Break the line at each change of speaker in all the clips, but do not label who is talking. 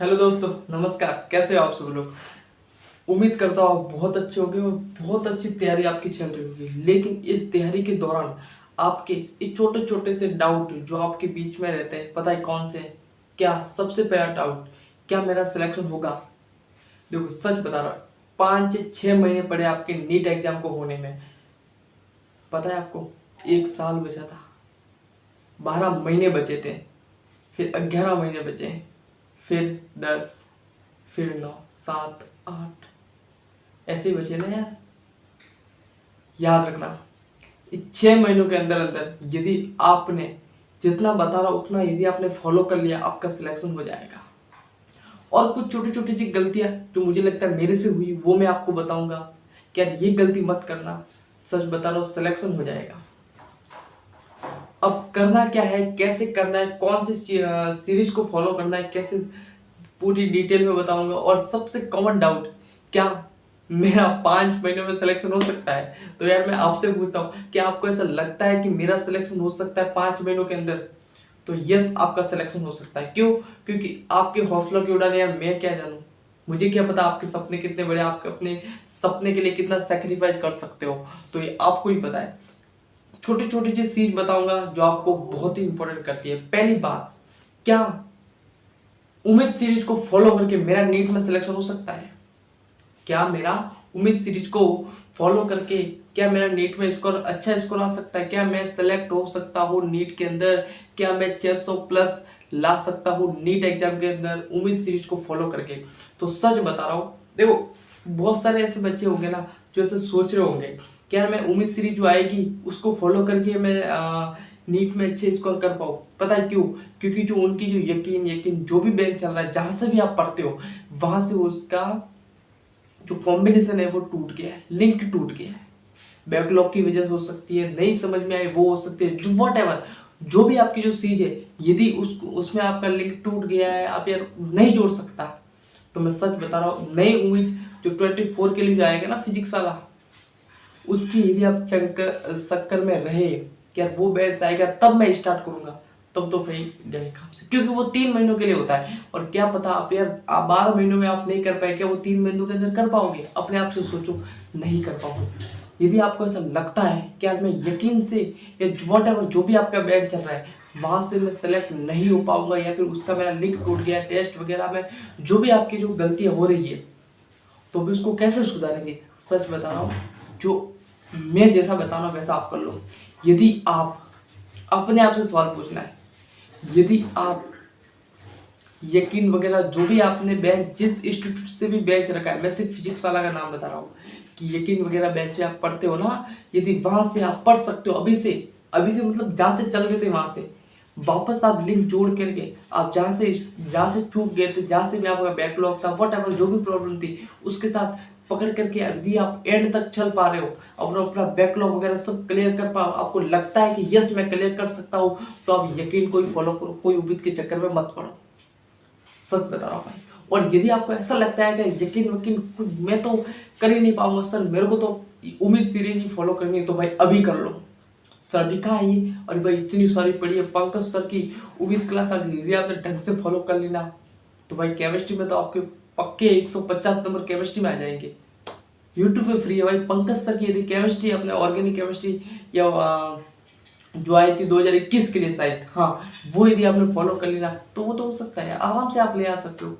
Hello दोस्तों, नमस्कार। कैसे हो आप सब लोग? उम्मीद करता हूँ आप बहुत अच्छे होंगे और बहुत अच्छी तैयारी आपकी चल रही होगी। लेकिन इस तैयारी के दौरान आपके ये छोटे छोटे से डाउट जो आपके बीच में रहते हैं, पता है कौन से हैं? क्या सबसे पहला डाउट, क्या मेरा सिलेक्शन होगा? देखो, सच बता रहा हूँ, 5 से 6 महीने पड़े आपके नीट एग्जाम को होने में। पता है आपको, 1 साल बचा था, 12 महीने बचे थे, फिर 11 महीने बचे, फिर 10, फिर 9, 7, 8, ऐसे ही बचे ना यार। याद रखना, इस 6 महीनों के अंदर अंदर यदि आपने जितना बता रहा उतना यदि आपने फॉलो कर लिया, आपका सिलेक्शन हो जाएगा। और कुछ छोटी छोटी सी गलतियां जो मुझे लगता है मेरे से हुई, वो मैं आपको बताऊंगा कि यार ये गलती मत करना। सच बता रहा हूँ, सिलेक्शन हो जाएगा। अब करना क्या है, कैसे करना है, कौन सी सीरीज को फॉलो करना है, कैसे, पूरी डिटेल में बताऊंगा। और सबसे कॉमन डाउट, क्या मेरा 5 महीनों में सिलेक्शन हो सकता है? तो यार मैं आपसे पूछता हूँ, क्या आपको ऐसा लगता है कि मेरा सिलेक्शन हो सकता है 5 महीनों के अंदर? तो यस, आपका सिलेक्शन हो सकता है। क्यों? क्योंकि आपके हौसलों की उड़ान यार मैं क्या जानूँ, मुझे क्या पता आपके सपने कितने बड़े, आपके अपने सपने के लिए कितना सेक्रीफाइस कर सकते हो, तो ये आपको ही पता है। छोटी छोटी सी चीज बताऊंगा जो आपको बहुत ही इंपॉर्टेंट करती है। पहली बात, क्या उम्मीद सीरीज को फॉलो करके मेरा नीट में सिलेक्शन हो सकता है? क्या मेरा उम्मीद सीरीज को फॉलो करके क्या मेरा नीट में स्कोर, अच्छा स्कोर आ सकता है? क्या मैं सेलेक्ट हो सकता हूँ नीट के अंदर? क्या मैं 600 प्लस ला सकता हूँ नीट एग्जाम के अंदर उम्मीद सीरीज को फॉलो करके? तो सच बता रहा हूँ, देखो, बहुत सारे ऐसे बच्चे होंगे ना जो ऐसे सोच रहे होंगे कि यार मैं उम्मीद सीरीज जो आएगी उसको फॉलो करके मैं नीट में अच्छे स्कोर कर पाऊँ। पता है क्यों? क्योंकि जो उनकी जो यकीन यकीन जो भी बैंक चल रहा है, जहां से भी आप पढ़ते हो, वहां से उसका जो कॉम्बिनेशन है वो टूट गया है, लिंक टूट गया है। बैकलॉग की वजह से हो सकती है, नहीं समझ में आई वो हो सकती है, जो वट एवर, जो भी आपकी जो चीज है, यदि उसमें आपका लिंक टूट गया है, आप यार नहीं जोड़ सकता, तो मैं सच बता रहा हूँ, नई उम्मीद जो 24 के लिए जो आएगा ना, फिजिक्स वाला, उसकी यदि आप चक्कर में रहे कि यार वो बैच आएगा तब मैं स्टार्ट करूंगा, तब तो भाई गए काम से। क्योंकि वो 3 महीनों के लिए होता है, और क्या पता आप यार 12 महीनों में आप नहीं कर पाए, क्या वो 3 महीनों के अंदर कर पाओगे? अपने आप से सोचो, नहीं कर पाओगे। यदि आपको ऐसा लगता है कि यार मैं यकीन से, या वॉट एवर जो भी आपका बैच चल रहा है वहां से मैं सेलेक्ट नहीं हो पाऊंगा, या फिर उसका मेरा लिंक टूट गया, टेस्ट वगैरह में जो भी आपकी जो गलतियां हो रही है, तो भी उसको कैसे सुधारेंगे? सच बता रहा हूँ, जो मैं जैसा बताना वैसा आप कर लो। यदि आप अपने आप से सवाल पूछना है, यदि आप यकीन वगैरह जो भी आपने बेंच, जिस इंस्टीट्यूट से भी बेंच रखा है, मैं सिर्फ फिजिक्स वाला का नाम बता रहा हूँ, कि यकीन वगैरह बेंच से आप पढ़ते हो ना, यदि वहां से आप पढ़ सकते हो अभी से, अभी से मतलब जहाँ से चल गए थे वहां से वापस आप लिंक जोड़ करके, आप जहाँ से चूक गए थे, जहाँ से भी आपका बैकलॉग था, वट एवर जो भी प्रॉब्लम थी, उसके साथ पकड़ करके यदि आप एंड तक चल पा रहे हो और अपना बैकलॉग वगैरह सब क्लियर कर पा, आपको लगता है कि यस मैं क्लियर कर सकता हूँ, तो आप यकीन को ही फॉलो करो, कोई उम्मीद के चक्कर में मत पड़ो। सच बता रहा हूँ भाई। और यदि आपको ऐसा लगता है कि यकीन वकीन मैं तो कर ही नहीं पाऊंगा सर, मेरे को तो उम्मीद सीरीज ही फॉलो करनी है, तो भाई अभी कर लो। सर अभी कहाँ है ये? अरे भाई इतनी सारी पढ़ी है, पंकज सर की उम्मीद क्लास आ गई, यदि आपने ढंग से फॉलो कर लेना तो भाई केमिस्ट्री में तो आपके पक्के 150 नंबर केमिस्ट्री में आ जाएंगे। यूट्यूब पे फ्री है भाई, पंकज सर की यदि केमिस्ट्री, अपने ऑर्गेनिक केमिस्ट्री, या जो आई थी 2021 के लिए शायद, हाँ, वो यदि आपने फॉलो कर लिया तो वो तो हो सकता है, आराम से आप ले आ सकते हो।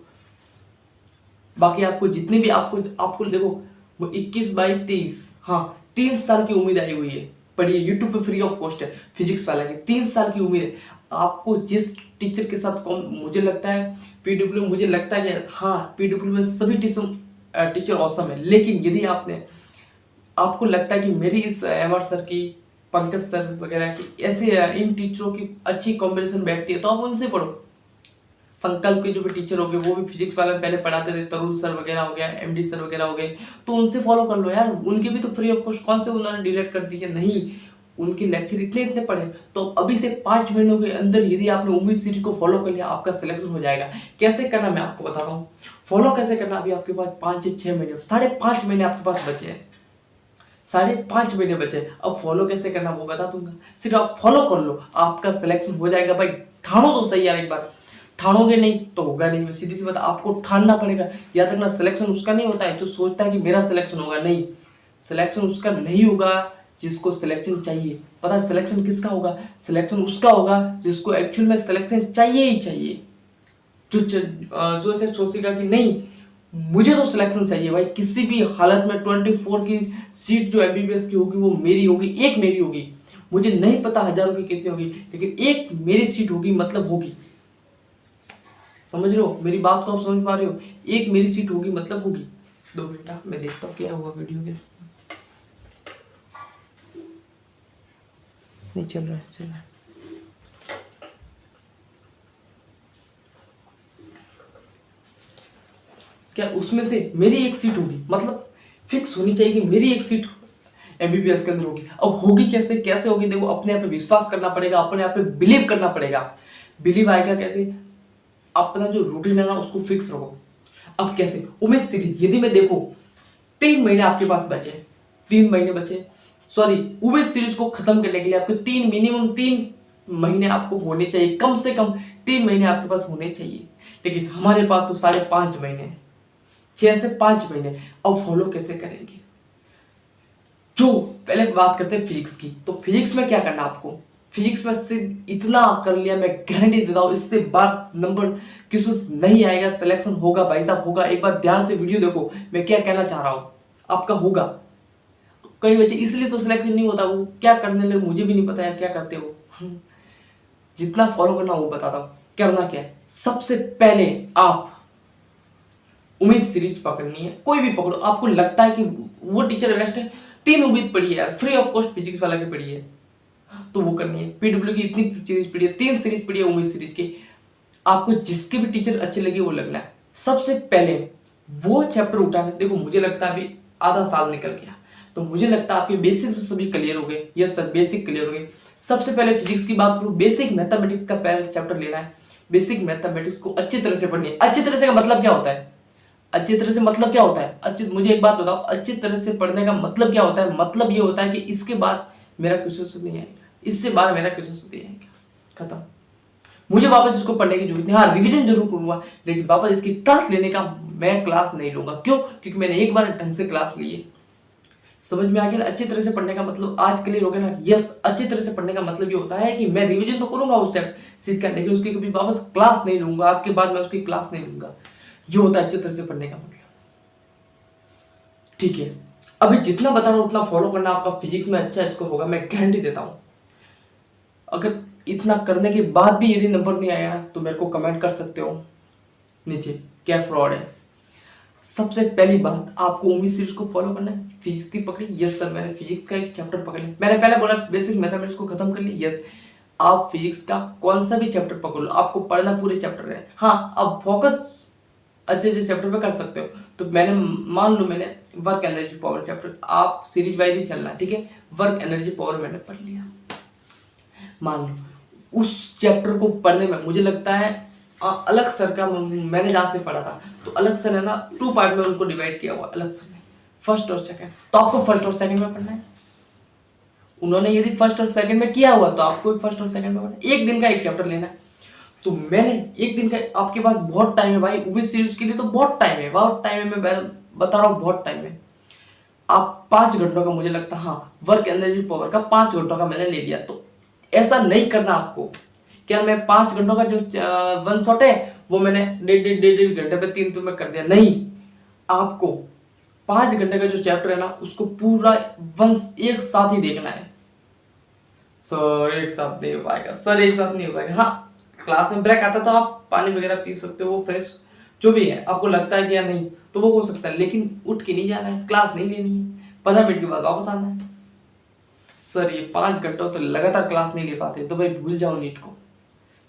बाकी आपको जितने भी आपको आपको देखो, वो 21 22 23, हाँ, 3 साल की उम्मीद आई हुई है। पढ़िए, यूट्यूब पे फ्री ऑफ कॉस्ट है, फिजिक्स वाला की 3 साल की उम्मीद है। आपको जिस टीचर के साथ मुझे लगता है पीडब्ल्यू, मुझे लगता है कि हाँ पीडब्ल्यू में सभी टीचर औसम है, लेकिन यदि आपको लगता है कि मेरी इस एम आर सर की, पंकज सर वगैरह की, ऐसे इन टीचरों की अच्छी कॉम्बिनेशन बैठती है, तो आप उनसे पढ़ो। संकल्प के जो भी टीचर हो गए, वो भी फिजिक्स वाले पहले पढ़ाते थे, तरुण सर वगैरह हो गया, एमडी सर वगैरह हो गए, तो उनसे फॉलो कर लो यार, उनके भी तो फ्री ऑफ कॉस्ट, कौन से उन्होंने डिलीट कर दिए? नहीं, उनके लेक्चर इतने इतने पढ़े। तो अभी से 5 महीनों के अंदर यदि आपने उम्मीद सीरीज को फॉलो कर लिया, आपका सिलेक्शन हो जाएगा। कैसे करना मैं आपको बता रहा हूँ, फॉलो कैसे करना। अभी आपके पास 5 से 6 महीने, 5.5 महीने आपके पास बचे हैं, 5.5 महीने बचे। अब फॉलो कैसे करना वो बता दूंगा, सिर्फ आप फॉलो कर लो, आपका सिलेक्शन हो जाएगा भाई। ठानो तो सही यार, एक बार ठानोगे नहीं तो होगा नहीं। सीधी सी बात, आपको ठानना पड़ेगा। याद रखना, सिलेक्शन उसका नहीं होता है जो सोचता है कि मेरा सिलेक्शन होगा। नहीं, सिलेक्शन उसका नहीं होगा जिसको सिलेक्शन चाहिए। पता है सिलेक्शन किसका होगा? सिलेक्शन उसका होगा जिसको एक्चुअल में सिलेक्शन चाहिए ही चाहिए। जो ऐसे सोचेगा कि नहीं मुझे तो सिलेक्शन चाहिए भाई, किसी भी हालत में 24 की सीट जो एमबीबीएस की होगी वो मेरी होगी, एक मेरी होगी। मुझे नहीं पता हजारों की कितनी होगी, लेकिन एक मेरी सीट होगी, मतलब होगी। समझ रहे हो मेरी बात को? आप समझ पा रहे हो? एक मेरी सीट होगी मतलब होगी। 2 मिनट मैं देखता हूँ क्या हुआ वीडियो के। नहीं चल रहा है, चल रहा है। क्या उसमें से मेरी एक सीट होगी, मतलब फिक्स होनी चाहिए कि मेरी एक सीट एमबीबीएस के अंदर होगी। अब होगी कैसे? कैसे होगी? देखो, अपने आप पे विश्वास करना पड़ेगा, अपने आप पे बिलीव करना पड़ेगा। बिलीव आएगा कैसे? अपना जो रूटीन है ना उसको फिक्स रखो। अब कैसे? उमेश सीरीज यदि मैं देखो 3 महीने आपके पास बचे, 3 महीने बचे, सॉरी, उमेश सीरीज को खत्म करने के लिए आपको मिनिमम 3 महीने आपको होने चाहिए, कम से कम 3 महीने आपके पास होने चाहिए। लेकिन हमारे पास तो 5.5 महीने, 6 से 5 महीने। अब फॉलो कैसे करेंगे? जो पहले बात करते हैं फिजिक्स की, तो फिजिक्स में क्या करना आपको? फिजिक्स में से इतना कर लिया, मैं गारंटी देता हूँ इससे बार नंबर किसी नहीं आएगा, सिलेक्शन होगा भाई साहब, होगा। एक बार ध्यान से वीडियो देखो मैं क्या कहना चाह रहा हूँ, आपका होगा। कई बच्चे इसलिए तो सिलेक्शन नहीं होता, वो क्या करने लगे मुझे भी नहीं पता यार, क्या करते हो। जितना फॉलो करना वो बताता हूँ। करना क्या है? सबसे पहले आप उम्मीद सीरीज पकड़नी है, कोई भी पकड़ो। आपको लगता है कि वो टीचर बेस्ट है, 3 उम्मीद पढ़ी है यार, फ्री ऑफ कॉस्ट फिजिक्स वाला की पढ़ी है, तो वो करनी है। पीडब्ल्यू की इतनी सीरीज पढ़ी है, 3 सीरीज पढ़ी है उम्मीद सीरीज की। आपको जिसके भी टीचर अच्छे लगे वो लगना है। सबसे पहले वो चैप्टर उठाना। देखो मुझे लगता है अभी आधा साल निकल गया, तो मुझे लगता है आपके बेसिक तो सभी क्लियर हो गए। यस सर, बेसिक क्लियर हो गए। सबसे पहले फिजिक्स की बात करूं, बेसिक मैथमेटिक्स का पहला चैप्टर लेना है। बेसिक मैथमेटिक्स को अच्छी तरह से पढ़नी है। अच्छी तरह से का मतलब क्या होता है? अच्छी तरह से मतलब क्या होता है? मुझे एक बात बताओ, अच्छी तरह से पढ़ने का मतलब क्या होता है? मतलब ये होता है कि इसके बाद मेरा क्वेश्चन नहीं आएगा, इससे बाद मेरा क्वेश्चन नहीं आएगा, खत्म। मुझे वापस इसको पढ़ने की जरूरत नहीं। हाँ, रिवीजन जरूर करूंगा, लेकिन वापस इसकी क्लास लेने का मैं क्लास नहीं लूंगा। क्यों? क्योंकि मैंने एक बार ढंग से क्लास ली है। समझ में आ गया? अच्छी तरह से पढ़ने का मतलब आज क्लियर हो गया ना? यस, अच्छी तरह से पढ़ने का मतलब ये होता है कि मैं रिवीजन तो करूंगा उस चीज का, लेकिन उसकी कभी वापस क्लास नहीं लूंगा। आज के बाद मैं उसकी क्लास नहीं लूंगा। ये होता है अच्छी तरह से पढ़ने का मतलब। ठीक है, अभी जितना बता रहा हूं उतना फॉलो करना, आपका फिजिक्स में अच्छा स्कोर होगा, मैं गारंटी देता हूं। अगर इतना करने के बाद भी यदि नंबर नहीं आया तो मेरे को कमेंट कर सकते हो नीचे, क्या फ्रॉड है। सबसे पहली बात, आपको उम्मीद सीरीज को फॉलो करना है। फिजिक्स की पकड़ी? यस सर, मैंने फिजिक्स का एक चैप्टर पकड़ लिया। मैंने पहले बोला बेसिक मैथमेटिक्स को खत्म कर लिया। यस, आप फिजिक्स का कौन सा भी चैप्टर पकड़ लो, आपको पढ़ना पूरे चैप्टर है। हाँ, अब फोकस अच्छे अच्छे चैप्टर पे कर सकते हो। तो मैंने मान लो मैंने वर्क एनर्जी पावर चैप्टर, आप सीरीज वाइज ही चलना, ठीक है। वर्क एनर्जी पावर मैंने पढ़ लिया, मान लो। उस चैप्टर को पढ़ने में मुझे लगता है अलग सर का, मैंने जहाँ से पढ़ा था तो अलग सर है ना 2 पार्ट में उनको डिवाइड किया हुआ अलग सर ने, फर्स्ट और सेकंड। तो आपको फर्स्ट और सेकंड में पढ़ना है। उन्होंने यदि फर्स्ट और सेकंड में किया हुआ तो आपको भी फर्स्ट और सेकंड में पढ़ना है। एक दिन का एक चैप्टर लेना है। तो मैंने एक दिन का, आपके पास बहुत टाइम है भाई, मूवी सीरीज के लिए तो बहुत टाइम है, बहुत टाइम है, मैं बता रहा हूँ बहुत टाइम है। आप 5 घंटों का, मुझे लगता है हाँ, वर्क एनर्जी पावर का 5 घंटों का मैंने ले लिया। तो ऐसा नहीं करना आपको, क्या मैं 5 घंटों का जो वन शॉट है वो मैंने डेढ़ घंटे पे 3 तो मैं कर दिया, नहीं। आपको 5 घंटे का जो चैप्टर है ना उसको पूरा एक साथ ही देखना है। सर एक साथ नहीं हो पाएगा, सर एक साथ नहीं हो पाएगा। हाँ, क्लास में ब्रेक आता तो आप पानी वगैरह पी सकते हो, वो फ्रेश जो भी है, आपको लगता है कि या नहीं तो वो हो सकता है, लेकिन उठ के नहीं जाना है, क्लास नहीं लेनी है, 15 मिनट के बाद वापस आना है। सर ये 5 घंटों तो लगातार क्लास नहीं ले पाते तो भाई भूल जाओ नीट को,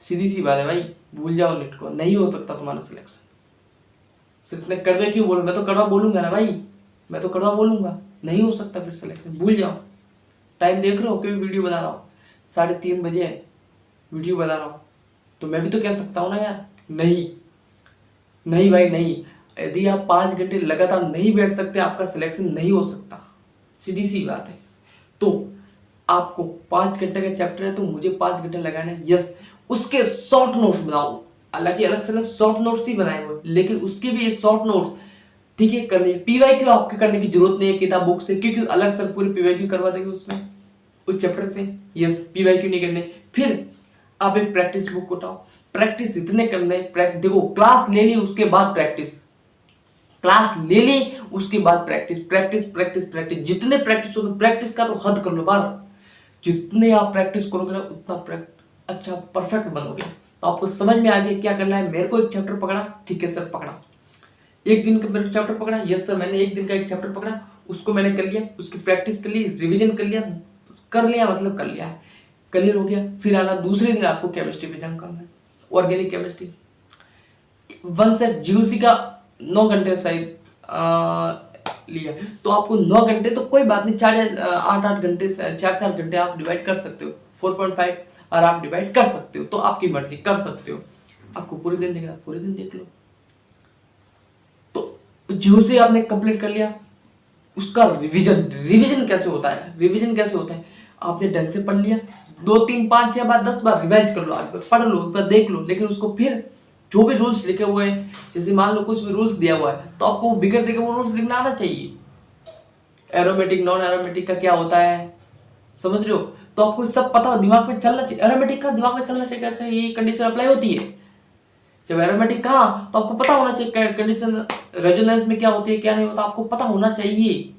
सीधी सी बात है भाई, भूल जाओ नीट को, नहीं हो सकता तुम्हारा सिलेक्शन। सिर्फ मैं कड़वे क्यों बोलूँ, मैं तो कड़वा बोलूंगा ना भाई, मैं तो कड़वा बोलूंगा, नहीं हो सकता फिर सिलेक्शन, भूल जाओ। टाइम देख रहे हो, क्योंकि वीडियो बना रहा हूँ 3:30 बजे है, वीडियो बना रहा हूँ, तो मैं भी तो कह सकता हूँ ना यार, नहीं नहीं भाई नहीं। यदि आप 5 घंटे लगातार नहीं बैठ सकते, आपका सिलेक्शन नहीं हो सकता, सीधी सी बात है। तो आपको 5 घंटे का चैप्टर है तो मुझे 5 घंटे लगाने, यस। उसके शॉर्ट नोट्स बनाओ, हालांकि अलग से शॉर्ट नोट्स ही बनाए हुए, लेकिन उसके भी ये शॉर्ट नोट्स ठीक है करने, पीवाईक्यू आपके करने की जरूरत नहीं है किताब बुक से, क्योंकि अलग से पूरी पीवाईक्यू करवा देंगे उसमें उस चैप्टर से। यस, पीवाईक्यू नहीं करने। फिर आप एक प्रैक्टिस बुक उठाओ, प्रैक्टिस इतने करने, देखो क्लास ले ली उसके बाद प्रैक्टिस, क्लास ले ली उसके बाद प्रैक्टिस, प्रैक्टिस प्रैक्टिस प्रैक्टिस, जितने प्रैक्टिस हो, प्रैक्टिस का तो हद कर लो बार, जितने आप प्रैक्टिस करोगे ना उतना अच्छा परफेक्ट बनोगे। तो आपको समझ में आ गया क्या करना है। मेरे को एक चैप्टर पकड़ा, ठीक है सर पकड़ा, एक दिन का मेरे को चैप्टर पकड़ा, यस सर मैंने एक दिन का एक चैप्टर पकड़ा, उसको मैंने कर लिया, उसकी प्रैक्टिस कर ली, रिवीजन कर लिया, मतलब कर लिया, क्लियर हो गया। फिर आना दूसरे दिन आपको केमिस्ट्री पे जंग करना है, ऑर्गेनिक केमिस्ट्री। वन से जीओसी का 9 घंटे शायद लिया, तो आपको 9 घंटे तो कोई बात नहीं, 8 घंटे से 4 घंटे आप डिवाइड कर सकते हो, 4.5 और आप डिवाइड कर सकते हो, तो आपकी मर्जी कर सकते हो। आपको पूरे दिन देखना, पूरे दिन देख लो। तो जीओसी आपने कंप्लीट कर लिया, उसका रिवीजन कैसे होता है, रिवीजन कैसे होता है, आपने ढंग से पढ़ लिया, 2 3 5 6 बार 10 बार रिवाइज कर लो, आप पढ़ लो, एक बार देख लो, लेकिन उसको फिर जो भी रूल्स लिखे हुए हैं, जैसे मान लो कुछ भी रूल्स दिया हुआ है तो आपको बिगड़ देकर वो रूल्स लिखना आना चाहिए। एरोमेटिक नॉन एरोमेटिक का क्या होता है, समझ रहे हो, तो आपको सब पता दिमाग में चलना चाहिए। एरोमेटिक का दिमाग में चलना चाहिए, कैसे ये कंडीशन अप्लाई होती है। जब एरोमेटिक कहा तो आपको पता होना चाहिए कंडीशन रेजोनेंस में क्या होती है क्या नहीं होता, आपको पता होना चाहिए।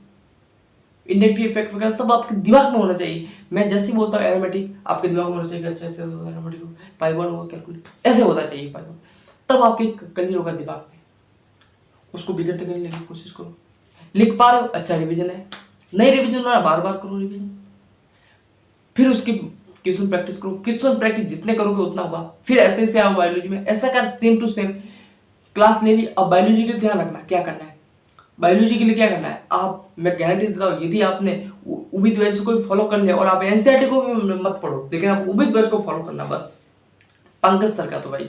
इंडक्टिव इफेक्ट वगैरह सब आपके दिमाग में होना चाहिए। मैं जैसे ही बोलता हूँ एरोमेटिक, आपके दिमाग में होना चाहिए अच्छा ऐसे एरोमेटिक पाई 1 होगा कैलकुलेट, ऐसे होना चाहिए पाई 1, तब आपके क्लियर होगा दिमाग में। उसको बिगड़ते करने की कोशिश करो, लिख पा रहे हो अच्छा रिवीजन है, नहीं रिवीजन हो रहा बार बार करो रिवीजन, फिर उसकी क्वेश्चन प्रैक्टिस करो, क्वेश्चन प्रैक्टिस जितने करोगे उतना होगा। फिर ऐसे से आओ बायोलॉजी में, ऐसा कर सेम टू सेम क्लास ले ली। अब बायोलॉजी के ध्यान रखना क्या करना है, बायोलॉजी के लिए क्या करना है, आप मैं गारंटी देता हूँ यदि आपने उम्मीद बैच को फॉलो कर लिया, और आप एनसीईआरटी को भी मत पढ़ो, लेकिन आप उम्मीद बैच को फॉलो करना बस, पंकज सर का, तो भाई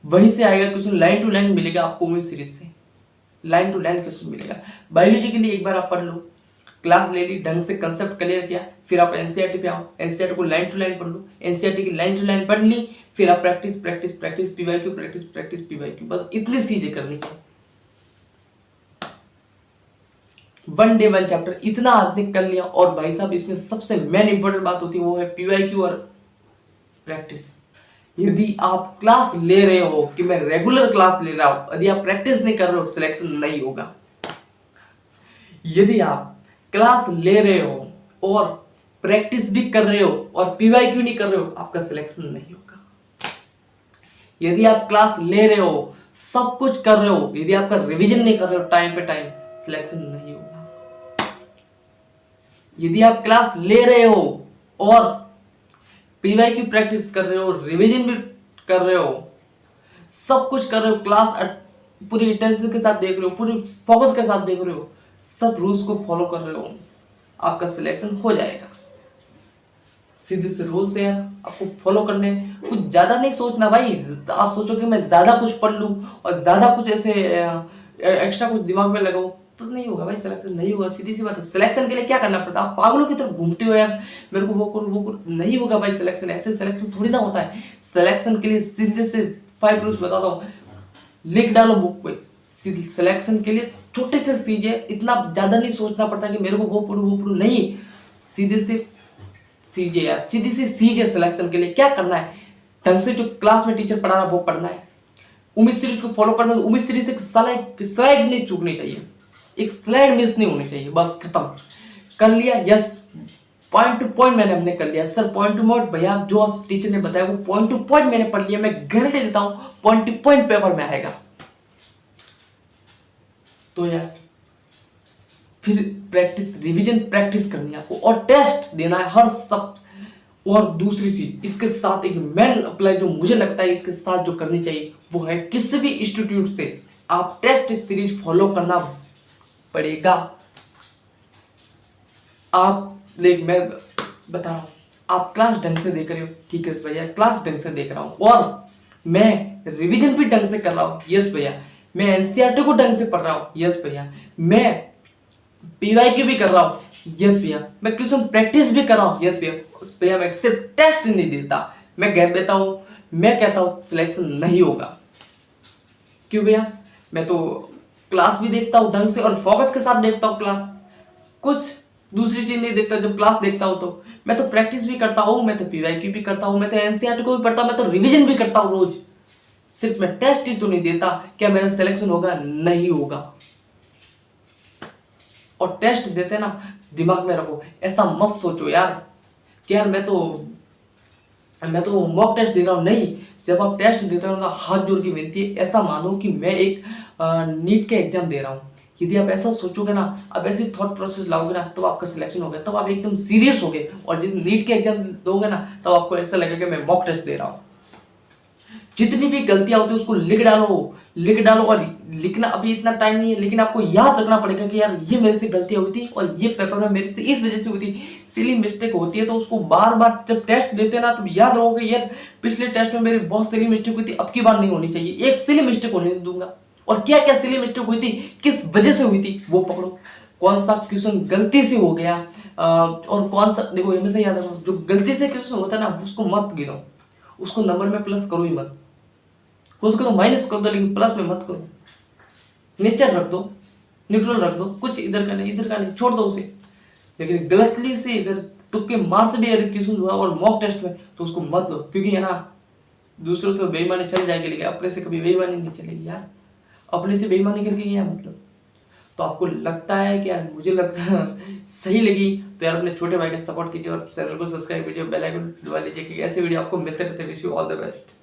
वहीं से आएगा क्वेश्चन, लाइन टू लाइन मिलेगा आपको उम्मीद सीरीज से, लाइन टू लाइन क्वेश्चन मिलेगा। बायोलॉजी के लिए एक बार आप पढ़ लो, क्लास ले ली, ढंग से कंसेप्ट क्लियर किया, फिर आप एनसीईआरटी पे आओ, एनसीईआरटी को लाइन टू लाइन पढ़ लो, एनसीईआरटी की लाइन टू लाइन पढ़ ली, फिर आप practice practice practice PYQ practice practice PYQ, बस इतनी चीजें करनी है। 1 डे 1 चैप्टर इतना आपने कर लिया। और भाई साहब इसमें सबसे मेन इंपॉर्टेंट बात होती है वो है पीवाईक्यू और प्रैक्टिस। यदि आप क्लास ले रहे हो कि मैं रेगुलर क्लास ले रहा हूं, यदि आप प्रैक्टिस नहीं कर रहे हो सिलेक्शन नहीं होगा। यदि आप क्लास ले रहे हो और प्रैक्टिस भी कर रहे हो और पीवाईक्यू नहीं कर रहे हो, आपका सिलेक्शन नहीं होगा। यदि आप क्लास ले रहे हो, सब कुछ कर रहे हो, यदि आपका रिवीजन नहीं कर रहे हो टाइम पे टाइम, सिलेक्शन नहीं होगा। यदि आप क्लास ले रहे हो और पीवाईक्यू प्रैक्टिस कर रहे हो, रिवीजन भी कर रहे हो, सब कुछ कर रहे हो, क्लास पूरी इंटेंशन के साथ देख रहे हो, पूरी फोकस के साथ देख रहे हो, सब रूल्स को फॉलो कर रहे हो, आपका सिलेक्शन हो जाएगा। सीधे से रूल्स है आपको फॉलो करने, कुछ ज्यादा नहीं सोचना भाई। आप सोचो कि मैं ज्यादा कुछ पढ़ लूं और ज्यादा कुछ ऐसे एक्स्ट्रा कुछ दिमाग में लगाऊं तो नहीं होगा भाई, सिलेक्शन नहीं होगा। सीधी सी बात है, सिलेक्शन के लिए क्या करना पड़ता है, आप पागलों की तरफ घूमते हो यार, मेरे को वो करो, नहीं होगा भाई सिलेक्शन, ऐसे सिलेक्शन थोड़ी ना होता है। सिलेक्शन के लिए सीधे से 5 रूल्स बताता हूँ, लिख डालो बुक पे। सिलेक्शन के लिए छोटे से चीजें, इतना ज्यादा नहीं सोचना पड़ता कि मेरे को वो पढ़ू नहीं, सीधे से सीजे यार, सीधी सी चीज है। सिलेक्शन के लिए क्या करना है, ढंग से जो क्लास में टीचर पढ़ा रहा है वो पढ़ना है, उम्मीद सीरीज को फॉलो करना है, उम्मीद सीरीज एक स्लाइड नहीं चूकनी चाहिए, एक स्लाइड मिस नहीं होनी चाहिए, बस खत्म कर लिया। यस, पॉइंट टू पॉइंट मैंने हमने कर लिया सर, पॉइंट टू पॉइंट भैया जो टीचर ने बताया वो पॉइंट टू पॉइंट मैंने पढ़ लिया, मैं गारंटी देता हूं पॉइंट टू पॉइंट पेपर में आएगा। तो यार फिर प्रैक्टिस, रिवीजन प्रैक्टिस करनी है आपको, और टेस्ट देना है हर सब। और दूसरी चीज इसके साथ एक मेन अप्लाई जो मुझे लगता है इसके साथ जो करनी चाहिए वो है, किसी भी इंस्टीट्यूट से आप टेस्ट सीरीज फॉलो करना पड़ेगा। आप देख, मैं बता रहा हूं, आप क्लास ढंग से देख रहे हो, ठीक है भैया क्लास ढंग से देख रहा हूं, और मैं रिवीजन भी ढंग से कर रहा हूं, यस भैया, मैं एनसीईआरटी को ढंग से पढ़ रहा हूं, यस भैया, मैं पीवाईक्यू भी कर रहा हूं, यस भैया, मैं क्वेश्चन प्रैक्टिस भी कर रहा हूं, यस भैया, मैं सिर्फ टेस्ट नहीं देता, मैं गैप देता हूं, मैं कहता हूँ सिलेक्शन नहीं होगा। क्यों भैया? मैं तो क्लास भी देखता हूँ ढंग से और फोकस के साथ देखता हूँ क्लास, कुछ दूसरी चीज नहीं देखता। जब क्लास देखता हूँ तो मैं तो प्रैक्टिस भी करता हूँ, मैं तो पीवाईक्यू भी करता हूँ, मैं तो एनसीईआरटी को भी पढ़ता हूँ, मैं तो रिवीजन भी करता हूँ रोज। सिर्फ मैं टेस्ट ही तो नहीं देता। क्या मेरा सिलेक्शन होगा? नहीं होगा। और टेस्ट देते ना, दिमाग में रखो, ऐसा मत सोचो यार कि यार मैं तो मॉक टेस्ट दे रहा हूँ। नहीं, जब आप टेस्ट देते हो ना, हाथ जोड़ की विनती है, ऐसा मानो कि मैं एक नीट का एग्जाम दे रहा हूँ। यदि आप ऐसा सोचोगे ना, अब ऐसी थॉट प्रोसेस लाओगे ना, तब आपका सिलेक्शन हो गया, तब आप एकदम सीरियस हो गए। और जिस नीट के एग्जाम दोगे ना, तब आपको ऐसा लगेगा कि मैं मॉक टेस्ट दे रहा हूँ। जितनी भी गलतियां होती है उसको लिख डालो। और लिखना अभी इतना टाइम नहीं है, लेकिन आपको याद रखना पड़ेगा कि यार ये मेरे से गलतियां हुई थी और ये पेपर में मेरे से इस वजह से हुई थी। सिली मिस्टेक होती है तो उसको बार बार जब टेस्ट देते ना, तो याद रहोगे यार पिछले टेस्ट में मेरी बहुत सिली मिस्टेक हुई थी, अब की बार नहीं होनी चाहिए, एक सिली मिस्टेक होने नहीं दूंगा। और क्या क्या सिली मिस्टेक हुई थी, किस वजह से हुई थी, वो पकड़ो। कौन सा क्वेश्चन गलती से हो गया, और कौन सा, देखो हमेशा याद रखो, जो गलती से क्वेश्चन होता है ना, उसको मत गिनो, उसको नंबर में प्लस करो ही मत। हो सके तो माइनस कर दो, लेकिन प्लस में मत करो। नेचर रख दो, न्यूट्रल रख दो, कुछ इधर का नहीं इधर का नहीं, छोड़ दो उसे। लेकिन गलती से अगर तुक्के मार से भी अगर क्वेश्चन हुआ और मॉक टेस्ट में, तो उसको मत लो, क्योंकि है ना, दूसरों से बेईमानी चल जाएगी, लेकिन अपने से कभी बेईमानी नहीं चलेगी यार। अपने से बेईमानी करके क्या मतलब? तो आपको लगता है कि यार, मुझे लगता है सही लगी तो यार अपने छोटे भाई का सपोर्ट कीजिए और चैनल को सब्सक्राइब कीजिए, बेल आइकन दबा लीजिए, क्योंकि ऐसे वीडियो आपको मिलते रहते हैं। Wish you all the best.